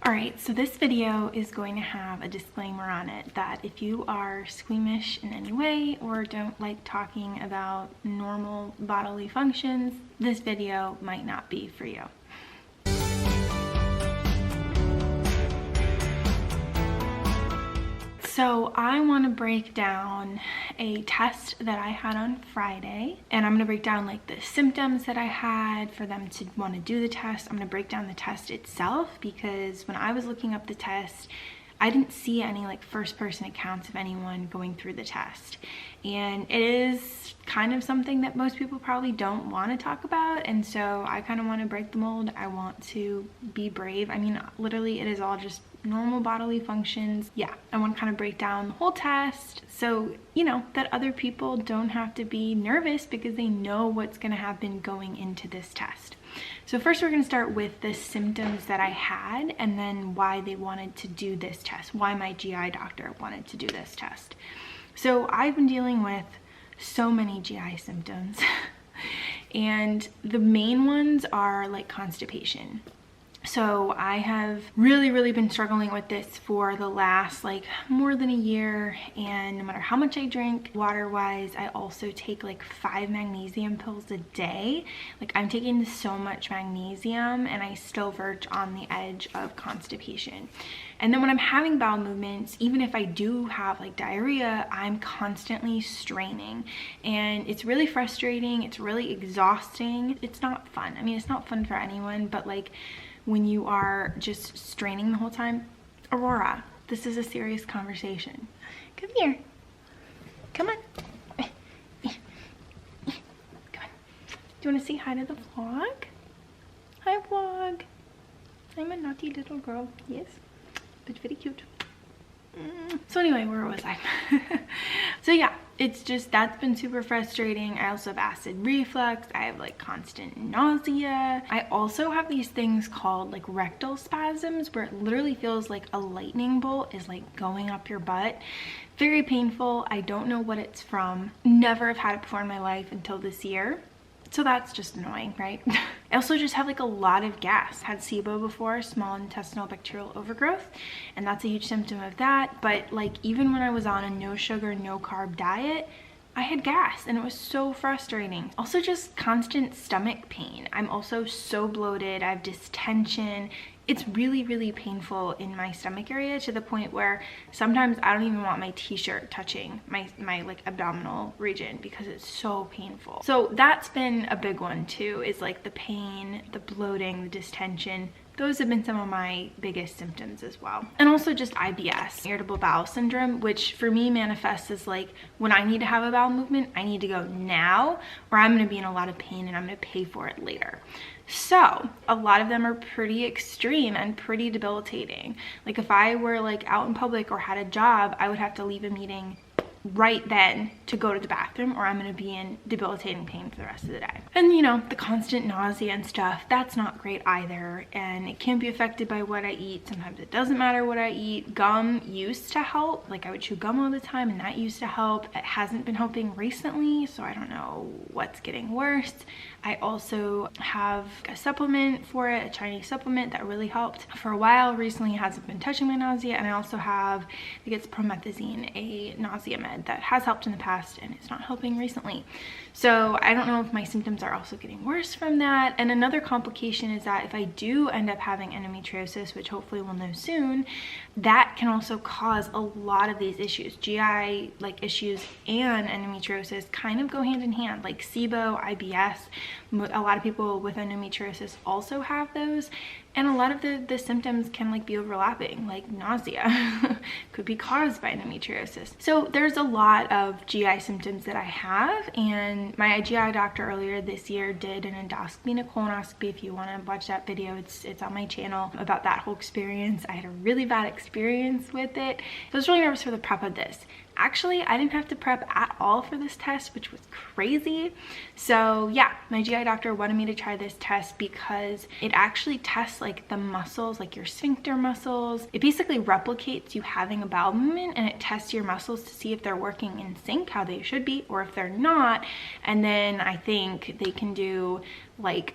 Alright, so this video is going to have a disclaimer on it that if you are squeamish in any way or don't like talking about normal bodily functions, this video might not be for you. So I want to break down a test that I had on Friday, and I'm going to break down like the symptoms that I had for them to want to do the test. I'm going to break down the test itself because when I was looking up the test, I didn't see any like first-person accounts of anyone going through the test. And it is kind of something that most people probably don't want to talk about, and so I kind of want to break the mold. I want to be brave. I mean, literally it is all just normal bodily functions. Yeah, I want to kind of break down the whole test so, you know, that other people don't have to be nervous because they know what's going to happen going into this test. So first we're going to start with the symptoms that I had and then why they wanted to do this test, why my GI doctor wanted to do this test. So I've been dealing with so many GI symptoms and the main ones are like constipation. So I have really been struggling with this for the last like more than a year, and no matter how much I drink water wise, I also take like 5 magnesium pills a day. Like I'm taking so much magnesium and I still verge on the edge of constipation. And then when I'm having bowel movements, even if I do have like diarrhea, I'm constantly straining and it's really frustrating. It's really exhausting. It's not fun. I mean, it's not fun for anyone, but like when you are just straining the whole time. Aurora, this is a serious conversation. Come here. Come on. Come on. Do you want to say hi to the vlog? Hi, vlog. I'm a naughty little girl. Yes, but very cute. So anyway, where was I? So yeah, it's just, that's been super frustrating. I also have acid reflux. I have like constant nausea. I also have these things called like rectal spasms where it literally feels like a lightning bolt is like going up your butt. Very painful. I don't know what it's from. Never have had it before in my life until this year. So that's just annoying, right? I also just have like a lot of gas. Had SIBO before, small intestinal bacterial overgrowth, and that's a huge symptom of that. But like even when I was on a no sugar, no carb diet, I had gas and it was so frustrating. Also just constant stomach pain. I'm also so bloated. I have distension. It's really painful in my stomach area to the point where sometimes I don't even want my t-shirt touching my like abdominal region because it's so painful. So that's been a big one too, is like the pain, the bloating, the distension. Those have been some of my biggest symptoms as well. And also just IBS, irritable bowel syndrome, which for me manifests as like when I need to have a bowel movement, I need to go now or I'm gonna be in a lot of pain and I'm gonna pay for it later. So a lot of them are pretty extreme and pretty debilitating. Like if I were like out in public or had a job, I would have to leave a meeting right then to go to the bathroom or I'm going to be in debilitating pain for the rest of the day. And you know, the constant nausea and stuff, that's not great either, and it can be affected by what I eat. Sometimes it doesn't matter what I eat. Gum used to help, like I would chew gum all the time and that used to help. It hasn't been helping recently, so I don't know what's getting worse. I also have a supplement for it, a Chinese supplement that really helped for a while. Recently it hasn't been touching my nausea, and I also have, I think it's promethazine, a nausea med that has helped in the past and it's not helping recently. So I don't know if my symptoms are also getting worse from that. And another complication is that if I do end up having endometriosis, which hopefully we'll know soon, that can also cause a lot of these issues. GI like issues and endometriosis kind of go hand in hand, like SIBO, IBS. A lot of people with endometriosis also have those, and a lot of the symptoms can like be overlapping, like nausea could be caused by endometriosis. So there's a lot of GI symptoms that I have, and my GI doctor earlier this year did an endoscopy and a colonoscopy. If you want to watch that video, it's on my channel about that whole experience. I had a really bad experience with it. So I was really nervous for the prep of this. Actually, I didn't have to prep at all for this test, which was crazy. So yeah, my GI doctor wanted me to try this test because it actually tests like the muscles, like your sphincter muscles. It basically replicates you having a bowel movement, and it tests your muscles to see if they're working in sync, how they should be, or if they're not. And then I think they can do like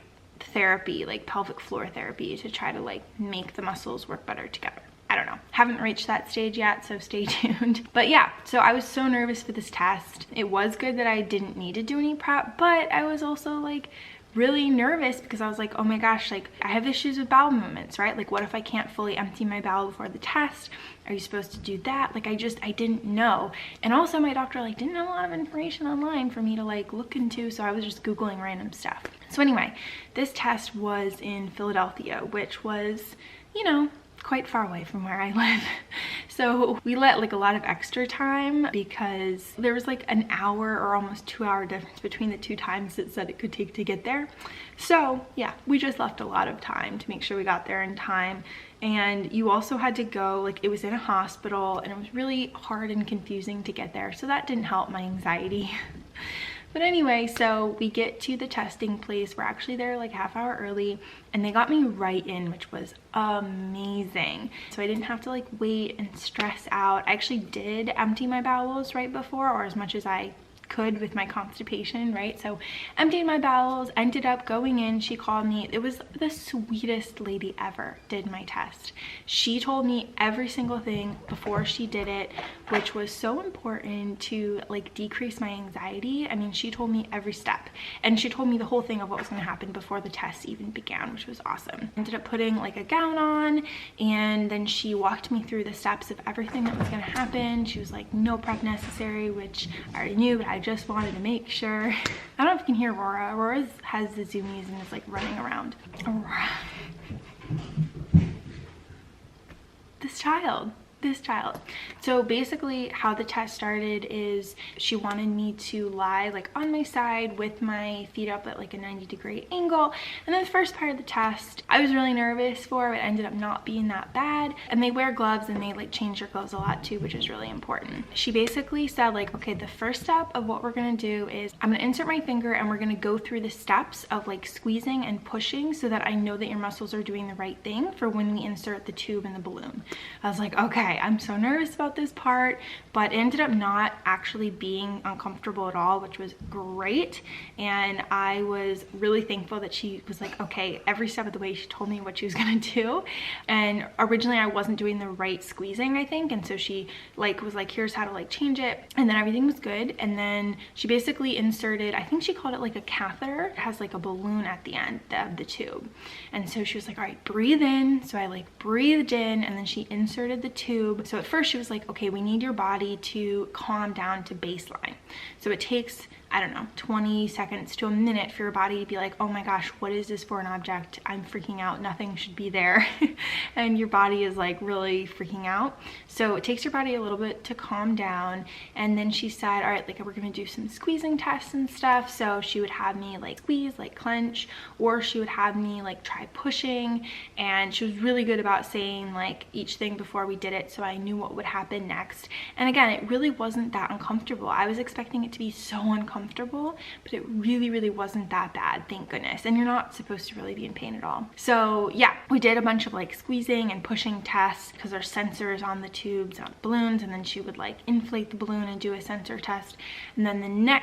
therapy, like pelvic floor therapy, to try to like make the muscles work better together. I don't know. Haven't reached that stage yet, so stay tuned. But yeah, so I was so nervous for this test. It was good that I didn't need to do any prep, but I was also like really nervous because I was like, oh my gosh, like I have issues with bowel movements, right? Like what if I can't fully empty my bowel before the test? Are you supposed to do that? Like I didn't know. And also my doctor like didn't have a lot of information online for me to like look into, so I was just Googling random stuff. So anyway, this test was in Philadelphia, which was, you know, quite far away from where I live. So we let like a lot of extra time because there was like an hour or almost 2 hour difference between the two times it said it could take to get there. So yeah, we just left a lot of time to make sure we got there in time. And you also had to go, like it was in a hospital and it was really hard and confusing to get there. So that didn't help my anxiety. But anyway, so we get to the testing place. We're actually there like half hour early and they got me right in, which was amazing. So I didn't have to like wait and stress out. I actually did empty my bowels right before, or as much as I could with my constipation, right? So emptied my bowels, ended up going in. She called me. It was the sweetest lady ever did my test. She told me every single thing before she did it, which was so important to like decrease my anxiety. I mean, she told me every step and she told me the whole thing of what was going to happen before the test even began, which was awesome. Ended up putting like a gown on and then she walked me through the steps of everything that was going to happen. She was like, no prep necessary, which I already knew, but I just wanted to make sure. I don't know if you can hear Aurora. Aurora has the zoomies and is like running around. Aurora. This child. So basically how the test started is she wanted me to lie like on my side with my feet up at like a 90-degree angle. And then the first part of the test I was really nervous for, but it ended up not being that bad. And they wear gloves and they like change your gloves a lot too, which is really important. She basically said like, okay, the first step of what we're gonna do is I'm gonna insert my finger and we're gonna go through the steps of like squeezing and pushing so that I know that your muscles are doing the right thing for when we insert the tube in the balloon. I was like, okay, I'm so nervous about this part, but it ended up not actually being uncomfortable at all, which was great. And I was really thankful that she was like, okay, every step of the way she told me what she was gonna do. And originally I wasn't doing the right squeezing, I think, and so she like was like, here's how to like change it, and then everything was good. And then she basically inserted, I think she called it like a catheter. It has like a balloon at the end of the tube, and so she was like, all right, breathe in. So I like breathed in and then she inserted the tube. So at first she was like, okay, we need your body to calm down to baseline. So it takes, I don't know, 20 seconds to a minute for your body to be like, oh my gosh, what is this foreign object? I'm freaking out, nothing should be there. And your body is like really freaking out. So it takes your body a little bit to calm down. And then she said, all right, like we're gonna do some squeezing tests and stuff. So she would have me like squeeze, like clench, or she would have me like try pushing. And she was really good about saying like each thing before we did it, so I knew what would happen next. And again, it really wasn't that uncomfortable. I was expecting it to be so uncomfortable, but it really wasn't that bad, thank goodness. And you're not supposed to really be in pain at all. So yeah, we did a bunch of like squeezing and pushing tests because there's sensors on the tubes, on balloons, and then she would like inflate the balloon and do a sensor test. And then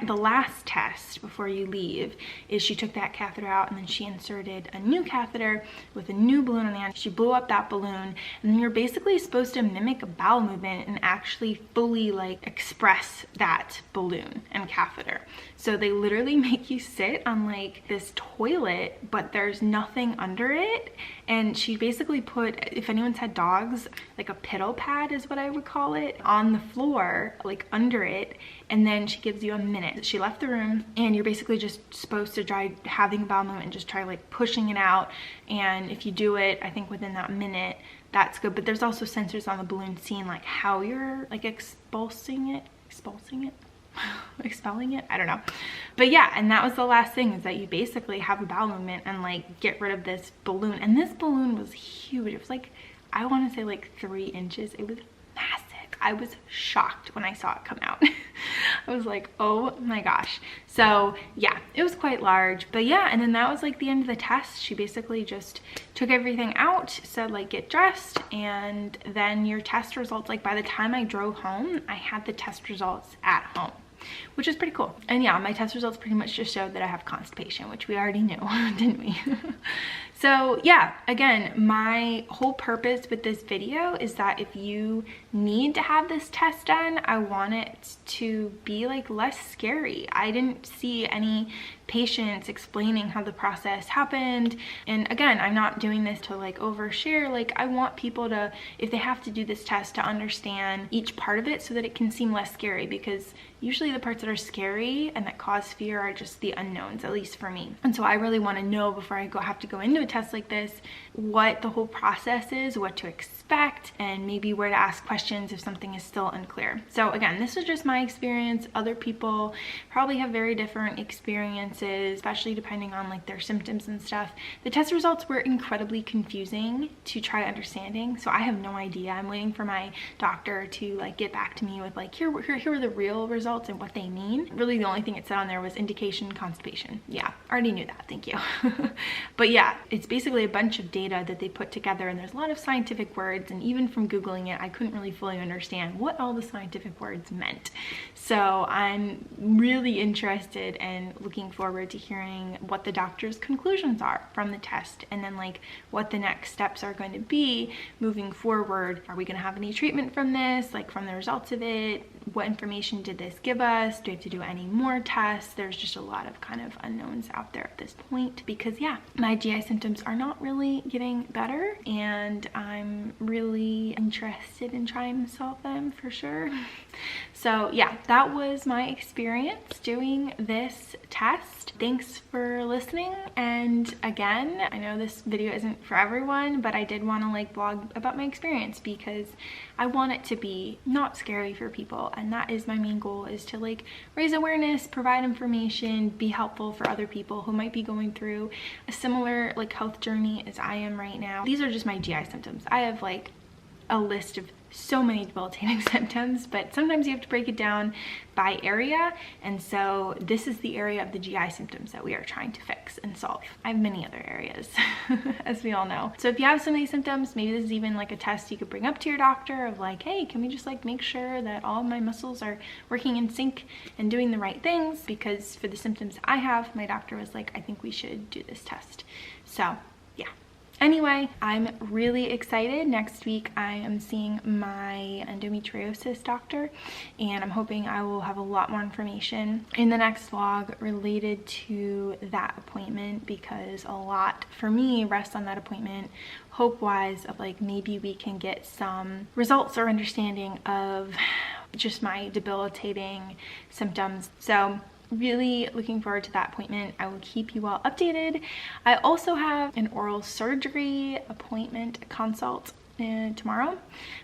the last test before you leave is she took that catheter out and then she inserted a new catheter with a new balloon on the end. She blew up that balloon, and then you're basically supposed to mimic a bowel movement and actually fully like express that balloon and catheter. So they literally make you sit on like this toilet, but there's nothing under it. And she basically put, if anyone's had dogs, like a piddle pad is what I would call it, on the floor, like under it. And then she gives you a minute. She left the room and you're basically just supposed to try having a bowel movement and just try like pushing it out. And if you do it, I think within that minute, that's good. But there's also sensors on the balloon seeing like how you're like expelling it, I don't know. But yeah, and that was the last thing, is that you basically have a bowel movement and like get rid of this balloon. And this balloon was huge. It was like, I want to say like 3 inches. It was massive. I was shocked when I saw it come out. I was like, oh my gosh. So yeah, it was quite large. But yeah, and then that was like the end of the test. She basically just took everything out, said like get dressed, and then your test results, like by the time I drove home, I had the test results at home. which is pretty cool. And yeah, my test results pretty much just showed that I have constipation, which we already knew, didn't we? So yeah, again, my whole purpose with this video is that if you need to have this test done, I want it to be like less scary. I didn't see any patients explaining how the process happened. And again, I'm not doing this to like overshare. Like, I want people to, if they have to do this test, to understand each part of it so that it can seem less scary, because usually the parts that are scary and that cause fear are just the unknowns, at least for me. And so I really want to know before I have to go into a test like this, what the whole process is, what to expect, and maybe where to ask questions if something is still unclear. So again, this is just my experience. Other people probably have very different experiences, especially depending on like their symptoms and stuff. The test results were incredibly confusing to try understanding, so I have no idea. I'm waiting for my doctor to like get back to me with like, here were the real results and what they mean. Really, the only thing it said on there was indication constipation. Yeah, already knew that, thank you. But yeah, it's basically a bunch of data that they put together, and there's a lot of scientific words, and even from Googling it, I couldn't really fully understand what all the scientific words meant. So I'm really interested and looking forward to hearing what the doctor's conclusions are from the test, and then like what the next steps are going to be moving forward. Are we going to have any treatment from this, like from the results of it? What information did this give us? Do we have to do any more tests? There's just a lot of kind of unknowns out there at this point, because yeah, my GI symptoms are not really getting better, and I'm really interested in trying to solve them for sure. So yeah, that was my experience doing this test. Thanks for listening. And again, I know this video isn't for everyone, but I did want to like blog about my experience because I want it to be not scary for people. And that is my main goal, is to like raise awareness, provide information, be helpful for other people who might be going through a similar like health journey as I am right now. These are just my GI symptoms. I have like a list of so many debilitating symptoms, but sometimes you have to break it down by area, and so this is the area of the GI symptoms that we are trying to fix and solve. I have many other areas, as we all know. So if you have some of these symptoms, maybe this is even like a test you could bring up to your doctor of like, hey, can we just like make sure that all of my muscles are working in sync and doing the right things? Because for the symptoms I have, my doctor was like, I think we should do this test. So yeah. Anyway, I'm really excited. Next week I am seeing my endometriosis doctor, and I'm hoping I will have a lot more information in the next vlog related to that appointment, because a lot for me rests on that appointment, hope-wise, of like maybe we can get some results or understanding of just my debilitating symptoms. So really looking forward to that appointment. I will keep you all updated. I also have an oral surgery appointment, a consult tomorrow,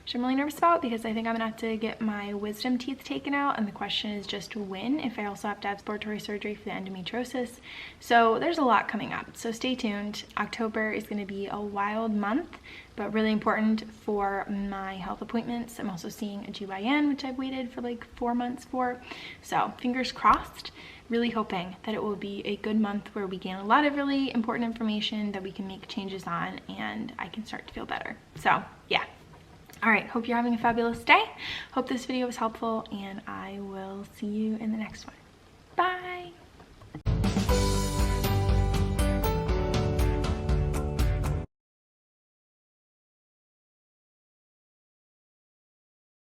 which I'm really nervous about because I think I'm gonna have to get my wisdom teeth taken out, and the question is just when, if I also have to have exploratory surgery for the endometriosis. So there's a lot coming up, so stay tuned. October is going to be a wild month, but really important for my health appointments. I'm also seeing a GYN, which I've waited for like 4 months for, so fingers crossed. Really hoping that it will be a good month where we gain a lot of really important information that we can make changes on, and I can start to feel better. So yeah. All right, hope you're having a fabulous day. Hope this video was helpful, and I will see you in the next one.